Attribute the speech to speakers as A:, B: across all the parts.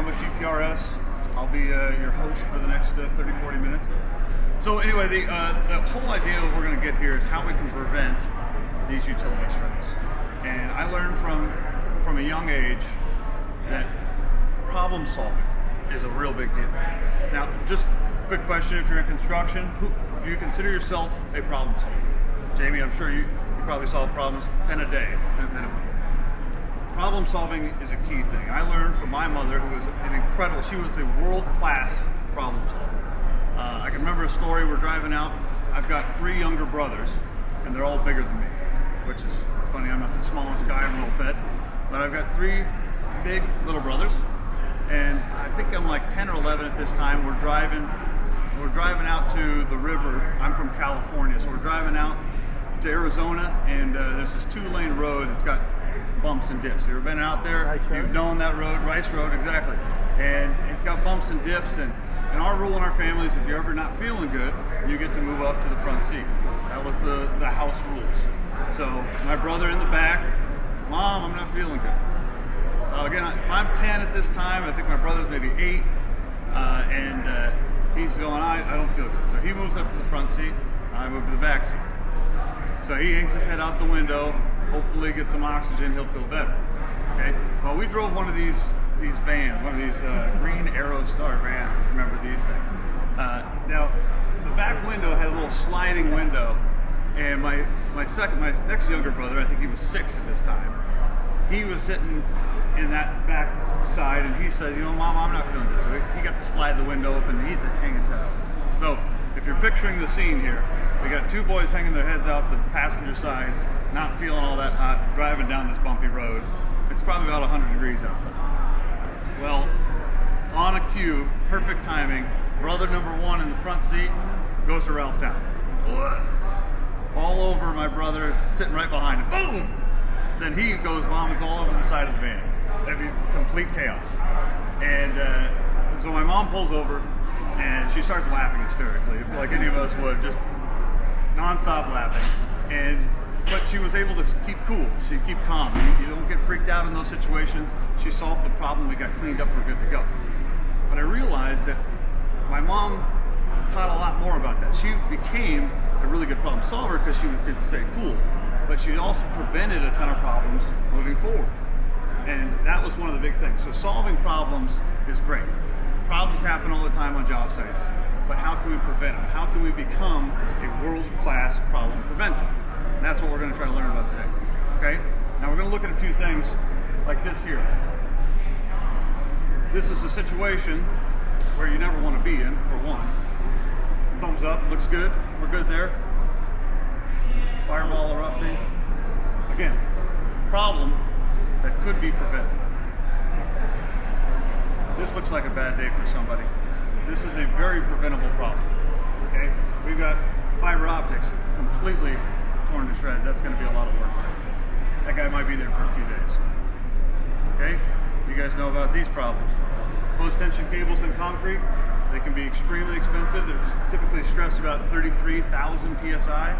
A: I'm with GPRS. I'll be your host for the next 30-40 minutes. So anyway, the whole idea we're going to get here is how we can prevent these utility strikes. And I learned from a young age that problem solving is a real big deal. Now, just a quick question: if you're in construction, do you consider yourself a problem solver? Jamie, I'm sure you probably solve problems 10 a day minimum. Problem solving is a key thing. I learned from my mother, who was an incredible, she was a world-class problem solver. I can remember a story, we're driving out, I've got 3 younger brothers, and they're all bigger than me, which is funny, I'm not the smallest guy, I'm real fit, but I've got 3 big little brothers, and I think I'm like 10 or 11 at this time. We're driving out to the river. I'm from California, so we're driving out to Arizona, and there's this 2-lane road. It's got bumps and dips. You ever been out there?
B: Rice Road.
A: You've known that road, Rice Road, exactly. And it's got bumps and dips, and our rule in our family is if you're ever not feeling good, you get to move up to the front seat. That was the house rules. So my brother in the back, Mom, I'm not feeling good. So again, if I'm 10 at this time, I think my brother's maybe 8, and he's going, I don't feel good. So he moves up to the front seat, I move to the back seat. So he hangs his head out the window, hopefully get some oxygen, he'll feel better. Okay. Well, we drove one of these vans, one of these green Aero Star vans, if you remember these things. Now, the back window had a little sliding window, and my next younger brother, I think he was 6 at this time, he was sitting in that back side, and he says, Mom, I'm not feeling good. So he got to slide the window open, and he had to hang his head out. So if you're picturing the scene here, we got 2 boys hanging their heads out the passenger side, not feeling all that hot, driving down this bumpy road. It's probably about 100 degrees outside. Well, on a cue, perfect timing, brother number 1 in the front seat goes to Ralph down. All over my brother, sitting right behind him. Boom! Then he goes, vomits all over the side of the van. That'd be complete chaos. And so my mom pulls over, and she starts laughing hysterically, like any of us would, just non-stop laughing. But she was able to keep cool. She keep calm. You don't get freaked out in those situations. She solved the problem. We got cleaned up. We're good to go. But I realized that my mom taught a lot more about that. She became a really good problem solver because she could stay cool. But she also prevented a ton of problems moving forward. And that was one of the big things. So solving problems is great. Problems happen all the time on job sites. But how can we prevent them? How can we become a world-class problem preventer? And that's what we're going to try to learn about today. Okay? Now we're going to look at a few things like this here. This is a situation where you never want to be in, for one. Thumbs up, looks good. We're good there. Fireball erupting. Again, problem that could be prevented. This looks like a bad day for somebody. This is a very preventable problem. Okay? We've got fiber optics completely torn to shreds. That's going to be a lot of work. That guy might be there for a few days. Okay? You guys know about these problems. Close tension cables in concrete, they can be extremely expensive. They're typically stressed about 33,000 PSI.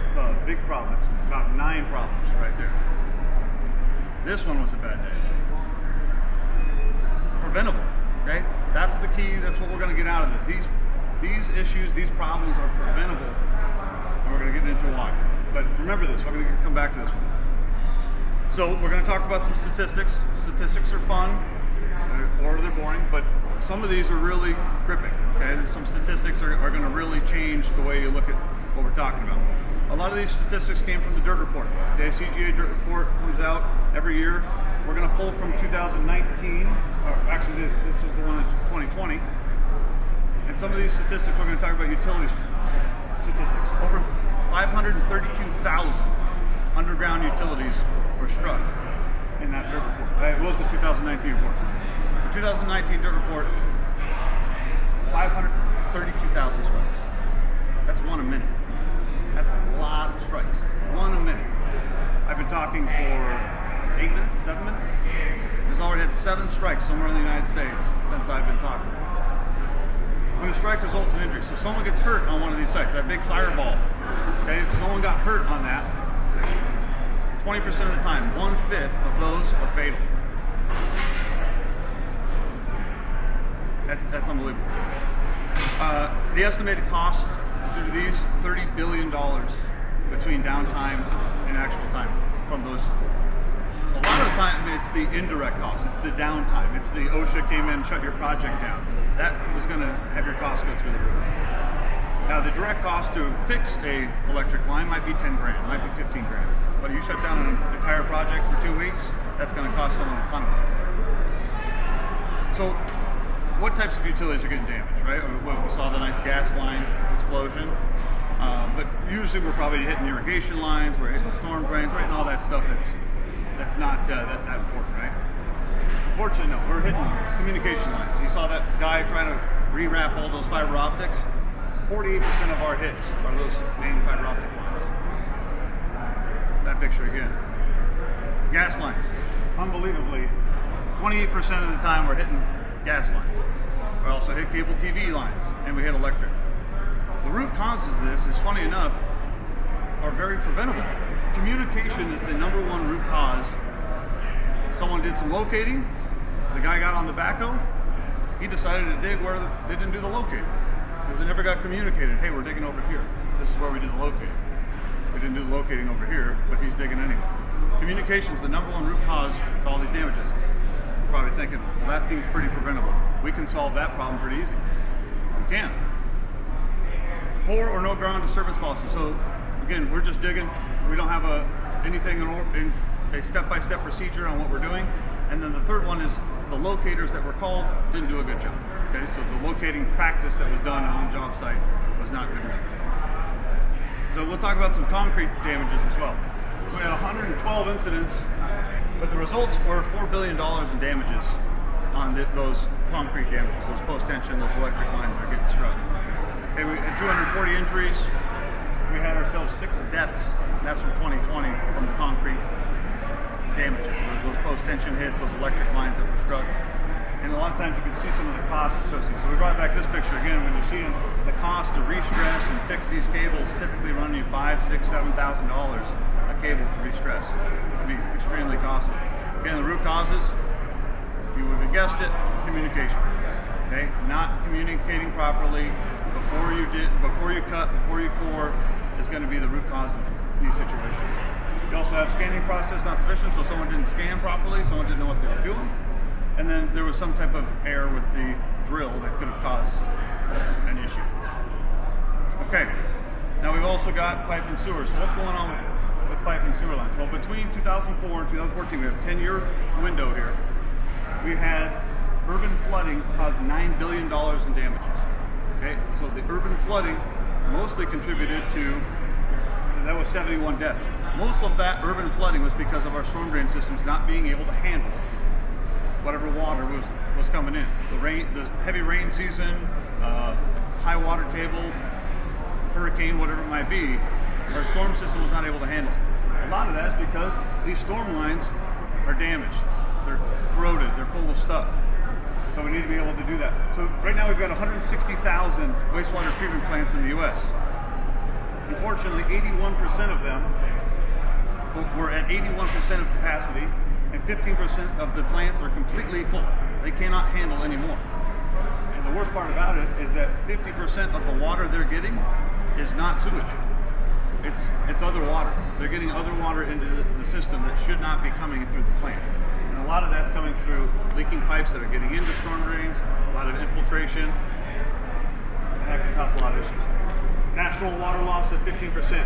A: It's a big problem. It's about 9 problems right there. This one was a bad day. Preventable. Okay? That's the key. That's what we're going to get out of this. These issues, these problems are preventable. And we're going to get into why. But remember this, we're going to come back to this one. So we're going to talk about some statistics. Statistics are fun, or they're boring, but some of these are really gripping. Okay, some statistics are going to really change the way you look at what we're talking about. A lot of these statistics came from the DIRT report. The CGA DIRT report comes out every year. We're going to pull from 2019, or actually this is the one in 2020. And some of these statistics, we're going to talk about utility statistics. Over 532,000 underground utilities were struck in that DIRT report. It was the 2019 report. The 2019 DIRT report, 532,000 strikes. That's 1 a minute. That's a lot of strikes. 1 a minute. I've been talking for 8 minutes, 7 minutes. There's already had 7 strikes somewhere in the United States since I've been talking. When a strike results in injury, so someone gets hurt on one of these sites, that big fireball, okay, if someone got hurt on that, 20% of the time, 1/5 of those are fatal. unbelievable. The estimated cost due to these, $30 billion between downtime and actual time from those. A lot of the time it's the indirect cost, it's the downtime, it's the OSHA came in and shut your project down. That was going to have your costs go through the roof. Now the direct cost to fix a electric line might be 10 grand, might be 15 grand. But you shut down an entire project for 2 weeks, that's going to cost someone a ton of money. So what types of utilities are getting damaged, right? Well, we saw the nice gas line explosion, but usually we're probably hitting irrigation lines, we're hitting storm drains, we're hitting all that stuff that's not that important, right? Unfortunately, no, we're hitting communication lines. You saw that guy trying to rewrap all those fiber optics. 48% of our hits are those main fiber optic lines. That picture again. Gas lines. Unbelievably, 28% of the time we're hitting gas lines. We also hit cable TV lines, and we hit electric. The root causes of this, is funny enough, are very preventable. Communication is the number one root cause. Someone did some locating, the guy got on the backhoe, he decided to dig where they didn't do the locating. Because it never got communicated, hey, we're digging over here. This is where we did the locating. We didn't do the locating over here, but he's digging anyway. Communication is the number one root cause of all these damages. You're probably thinking, well, that seems pretty preventable. We can solve that problem pretty easy. We can. Poor or no ground disturbance policy. So again, we're just digging. We don't have anything in a step-by-step procedure on what we're doing. And then the third one is the locators that were called didn't do a good job. Okay, so the locating practice that was done on the job site was not good enough. So we'll talk about some concrete damages as well. So we had 112 incidents, but the results were $4 billion in damages on those concrete damages, those post-tension, those electric lines that are getting struck. Okay, we had 240 injuries. We had ourselves 6 deaths, and that's from 2020 from the concrete damages, those post-tension hits, those electric lines that were struck. And a lot of times you can see some of the costs associated. So we brought back this picture again. When you're seeing the cost to re-stress and fix these cables, typically running you $5,000, $6,000, $7,000 a cable to re-stress. It can be extremely costly. Again, the root causes, you would have guessed it, communication. Okay, not communicating properly before you cut, before you core, is going to be the root cause of these situations. You also have scanning process not sufficient, so someone didn't scan properly, someone didn't know what they were doing. And then there was some type of error with the drill that could have caused an issue. Okay, now we've also got pipe and sewer. So what's going on with pipe and sewer lines? Well, between 2004 and 2014, we have a 10-year window here. We had urban flooding caused $9 billion in damages. Okay, so the urban flooding mostly contributed to, that was 71 deaths. Most of that urban flooding was because of our storm drain systems not being able to handle whatever water was coming in. The heavy rain season, high water table, hurricane, whatever it might be, our storm system was not able to handle it. A lot of that is because these storm lines are damaged. They're corroded, they're full of stuff. So we need to be able to do that. So right now we've got 160,000 wastewater treatment plants in the US. Unfortunately, 81% of them were at 81% of capacity, and 15% of the plants are completely full. They cannot handle anymore. And the worst part about it is that 50% of the water they're getting is not sewage. It's other water. They're getting other water into the system that should not be coming through the plant. And a lot of that's coming through leaking pipes that are getting into storm drains, a lot of infiltration, and that can cause a lot of issues. Natural water loss at 15%.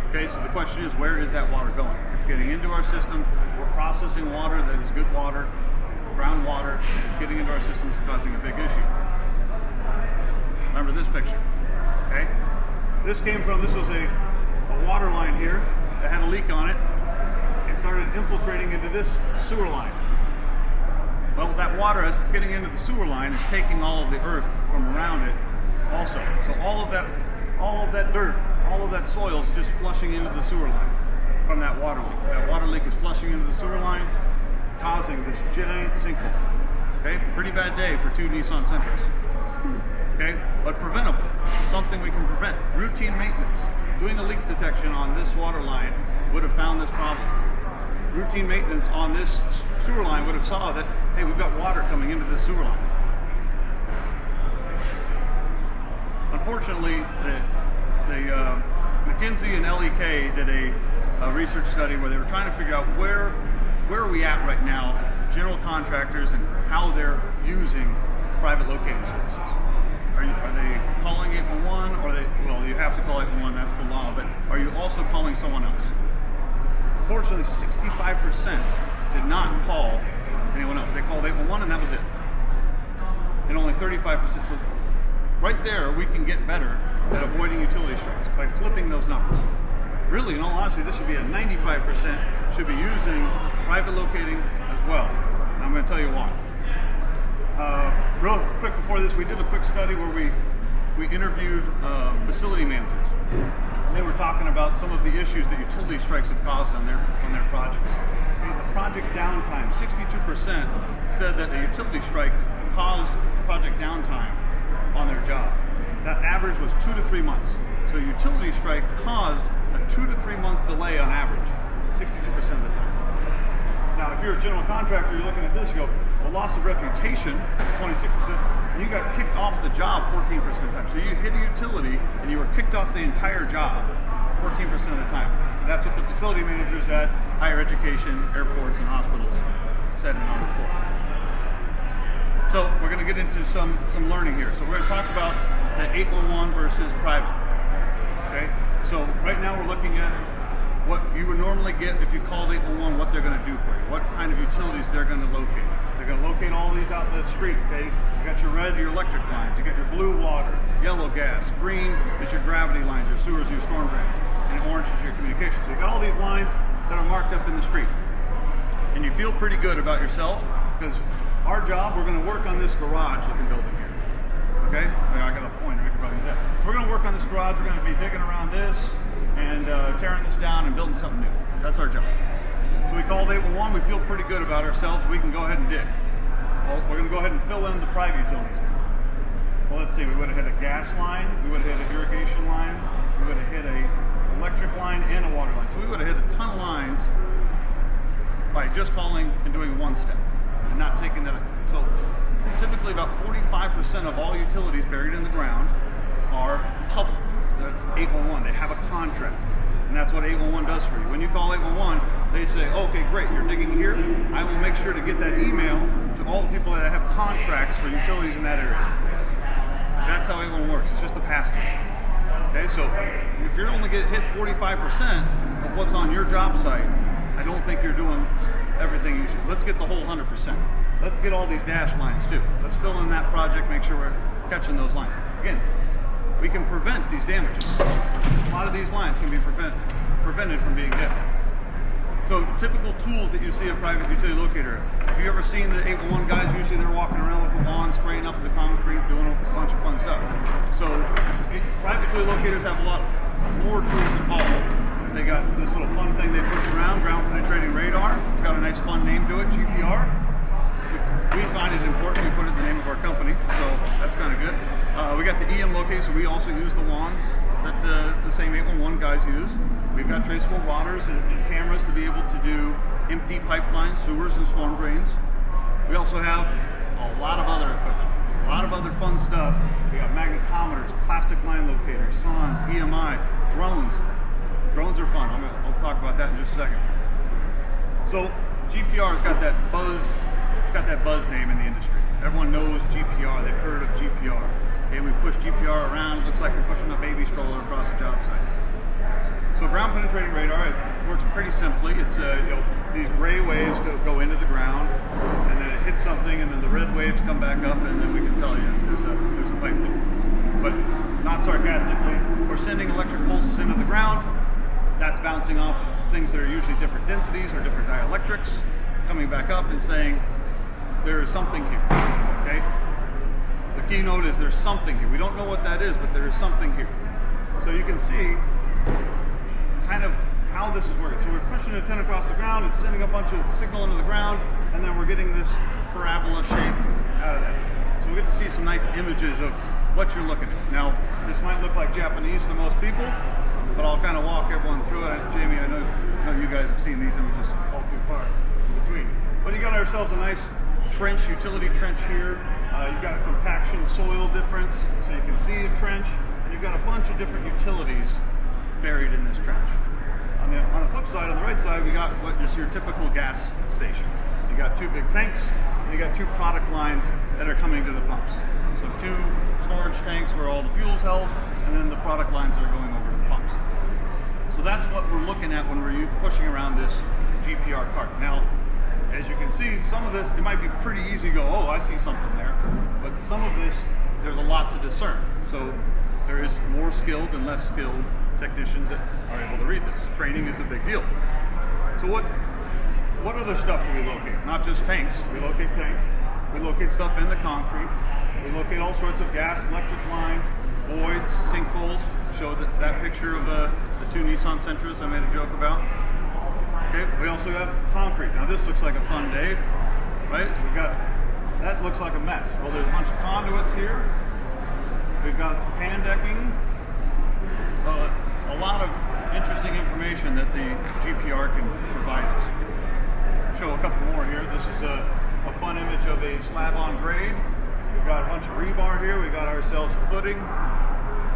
A: Okay, so the question is, where is that water going? It's getting into our system. We're processing water that is good water, groundwater, and it's getting into our systems, causing a big issue. Remember this picture, okay? This was a water line here that had a leak on it. It started infiltrating into this sewer line. Well, that water, as it's getting into the sewer line, is taking all of the earth from around it also. So all of that dirt, all of that soil is just flushing into the sewer line from that water leak. That water leak is flushing into the sewer line, causing this giant sinkhole. Okay, pretty bad day for 2 Nissan Sentras. Okay, but preventable, something we can prevent. Routine maintenance. Doing a leak detection on this water line would have found this problem. Routine maintenance on this sewer line would have saw that, hey, we've got water coming into this sewer line. unfortunately, the McKinsey and LEK did a research study where they were trying to figure out where are we at right now, general contractors, and how they're using private locating services. Are they calling 811, or well, you have to call 811, that's the law, but are you also calling someone else? Fortunately, 65% did not call anyone else. They called 811 and that was it. And only 35%. So right there, we can get better at avoiding utility strikes by flipping those numbers. Really, in all honesty, this should be a 95% should be using private locating as well. And I'm going to tell you why. Real quick before this, we did a quick study where we interviewed facility managers. And they were talking about some of the issues that utility strikes have caused on their projects. And the project downtime, 62% said that a utility strike caused project downtime on their job. That average was 2 to 3 months. So a utility strike caused a 2 to 3 month delay on average, 62% of the time. Now, if you're a general contractor, you're looking at this, you go, well, loss of reputation is 26%, and you got kicked off the job 14% of the time. So you hit a utility, and you were kicked off the entire job 14% of the time. And that's what the facility managers at higher education, airports, and hospitals said in our report. So we're going to get into some learning here. So we're going to talk about the 811 versus private. Okay. So right now we're looking at what you would normally get if you called 811, what they're going to do for you, what kind of utilities they're going to locate. They're going to locate all these out in the street. Okay, you got your red, your electric lines, you got your blue water, yellow gas, green is your gravity lines, your sewers, your storm drains, and orange is your communications. So you got all these lines that are marked up in the street, and you feel pretty good about yourself because our job, we're going to work on this garage-looking building here. Okay, I got a pointer. We can probably use that. So we're going to work on this garage. We're going to be digging around this and tearing this down and building something new. That's our job. So we called 811. We feel pretty good about ourselves. We can go ahead and dig. Well, we're going to go ahead and fill in the private utilities. Well, let's see. We would have hit a gas line. We would have hit an irrigation line. We would have hit a electric line and a water line. So we would have hit a ton of lines by just calling and doing one step and not taking that. So typically about 45% of all utilities buried in the ground are public. That's 811. They have a contract. And that's what 811 does for you. When you call 811, they say, oh, okay, great, you're digging here. I will make sure to get that email to all the people that have contracts for utilities in that area. That's how 811 works. It's just a pass-through. Okay, so if you're only getting hit 45% of what's on your job site, I don't think you're doing everything you should. Let's get the whole 100%. Let's get all these dash lines too. Let's fill in that project, make sure we're catching those lines. Again, we can prevent these damages. A lot of these lines can be prevented from being hit. So typical tools that you see a private utility locator. Have you ever seen the 811 guys? Usually they're walking around with the wand, spraying up the concrete, doing a bunch of fun stuff. So private utility locators have a lot more tools involved. They got this little fun thing they push around, ground penetrating radar. It's got a nice fun name to it, GPR. We find it important. We put it in the name of our company, so that's kind of good. We got the EM locator, so we also use the wands that the same 811 guys use. We've got traceable waters and cameras to be able to do empty pipelines, sewers, and storm drains. We also have a lot of other equipment, a lot of other fun stuff. We got magnetometers, plastic line locators, sondes, EMI, drones. Drones are fun. I'll talk about that in just a second. So GPR has got that buzz. It's got that buzz name in the industry. Everyone knows GPR. They've heard of GPR. Okay, we push GPR around. It looks like we're pushing a baby stroller across the job site. So ground penetrating radar, it works pretty simply. It's these gray waves go into the ground, and then it hits something, and then the red waves come back up, and then we can tell you there's a pipe there. But not sarcastically, we're sending electric pulses into the ground. That's bouncing off things that are usually different densities or different dielectrics, coming back up and saying there is something here. Okay. The keynote is there's something here. We don't know what that is, but there is something here. So you can see kind of how this is working. So we're pushing an antenna across the ground, it's sending a bunch of signal into the ground, and then we're getting this parabola shape out of that. So we get to see some nice images of what you're looking at. Now, this might look like Japanese to most people, but I'll kind of walk everyone through it. Jamie, I know you guys have seen these images all too far in between. But you got ourselves a nice trench, utility trench here. You've got a compaction soil difference, so you can see a trench. and you've got a bunch of different utilities buried in this trench. On the flip side, on the right side, we got what is your typical gas station. You got two big tanks, and you got two product lines that are coming to the pumps. So two storage tanks where all the fuel's held, and then the product lines that are going over to the pumps. So that's what we're looking at when we're pushing around this GPR cart. Now, as you can see, some of this, it might be pretty easy to go, oh, I see something there. But some of this, there's a lot to discern. So there is more skilled and less skilled technicians that are able to read this. Training is a big deal. So what other stuff do we locate? Not just tanks. We locate tanks. We locate stuff in the concrete. We locate all sorts of gas, electric lines, voids, sinkholes. Show that picture of the two Nissan Sentras I made a joke about. Okay, we also have concrete. Now this looks like a fun day, right? That looks like a mess. Well, there's a bunch of conduits here. We've got pan decking. A lot of interesting information that the GPR can provide us. Show a couple more here. This is a fun image of a slab on grade. We've got a bunch of rebar here. We got ourselves footing.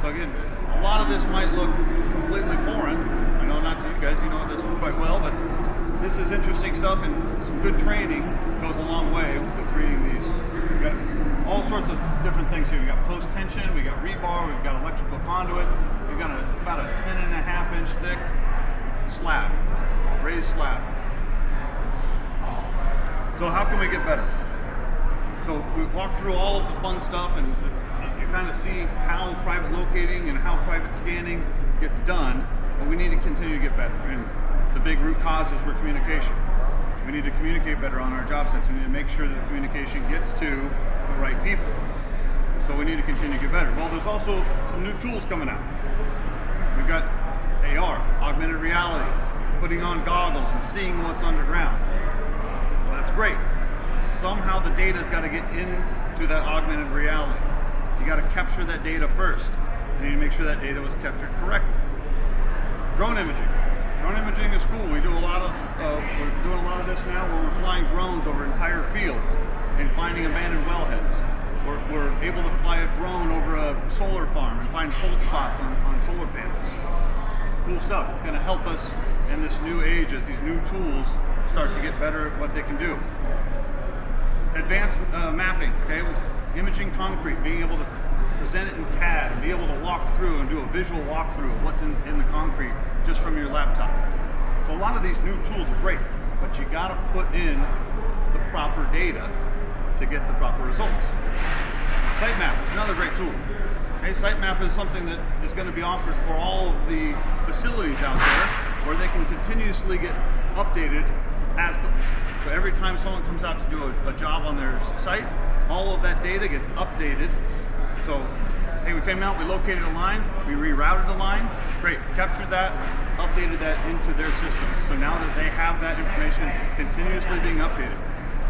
A: So again, a lot of this might look completely foreign. I know not to you guys, you know this quite well, but this is interesting stuff, and some good training goes a long way with reading these. We've got all sorts of different things here. We've got post tension, we've got rebar, we've got electrical conduits, we've got about a 10.5 inch thick slab, raised slab. So how can we get better? So we walk through all of the fun stuff, and you kind of see how private locating and how private scanning gets done, but we need to continue to get better. And the big root causes for communication. We need to communicate better on our job sites. We need to make sure that the communication gets to the right people. So we need to continue to get better. Well, there's also some new tools coming out. We've got AR, augmented reality, putting on goggles and seeing what's underground. Well, that's great. Somehow the data's got to get into that augmented reality. You got to capture that data first. You need to make sure that data was captured correctly. Drone imaging. Drone imaging is cool. We're doing a lot of this now where we're flying drones over entire fields and finding abandoned wellheads. We're able to fly a drone over a solar farm and find cold spots on solar panels. Cool stuff. It's going to help us in this new age as these new tools start to get better at what they can do. Advanced mapping, okay? Imaging concrete, being able to present it in CAD and be able to walk through and do a visual walkthrough of what's in the concrete just from your laptop. So a lot of these new tools are great, but you got to put in the proper data to get the proper results. Sitemap is another great tool. Okay, Sitemap is something that is going to be offered for all of the facilities out there where they can continuously get updated as built. So every time someone comes out to do a job on their site, all of that data gets updated. So, hey, we came out, we located a line, we rerouted a line, great, captured that, updated that into their system. So now that they have that information continuously being updated,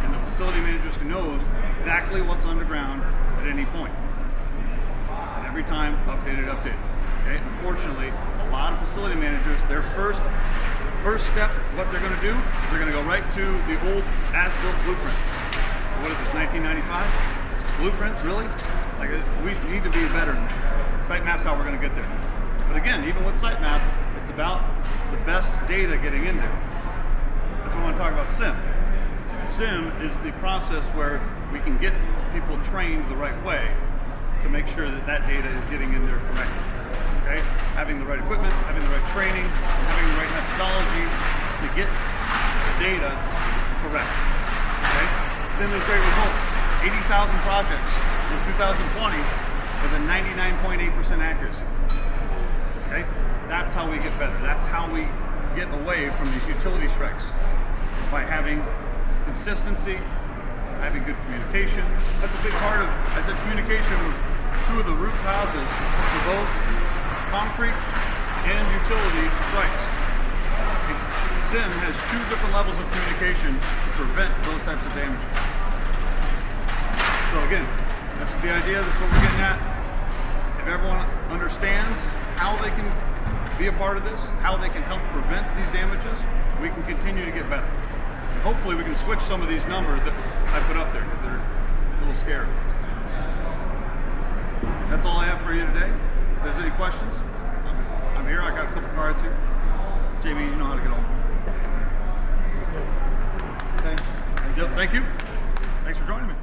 A: and the facility managers can know exactly what's underground at any point. And every time, updated. Okay? Unfortunately, a lot of facility managers, their first step, what they're going to do, is they're going to go right to the old as-built blueprints. What is this, 1995? Blueprints, really? Like, we need to be better than that. Sitemap's how we're going to get there. But again, even with Sitemap, it's about the best data getting in there. That's what I want to talk about SIM. SIM is the process where we can get people trained the right way to make sure that that data is getting in there correctly. Okay? Having the right equipment, having the right training, having the right methodology to get the data correct. Okay? SIM has great results. 80,000 projects in 2020 with a 99.8% accuracy. Okay? That's how we get better. That's how we get away from these utility strikes. By having consistency, having good communication. That's a big part of, I said, communication with two of the root causes for both concrete and utility strikes. SIM has two different levels of communication to prevent those types of damage. So again, this is the idea, this is what we're getting at. If everyone understands how they can be a part of this, how they can help prevent these damages, we can continue to get better. And hopefully we can switch some of these numbers that I put up there because they're a little scary. That's all I have for you today. If there's any questions, I'm here. I got a couple cards here. Jamie, you know how to get on.
B: Thank you.
A: Thank you. Thanks for joining me.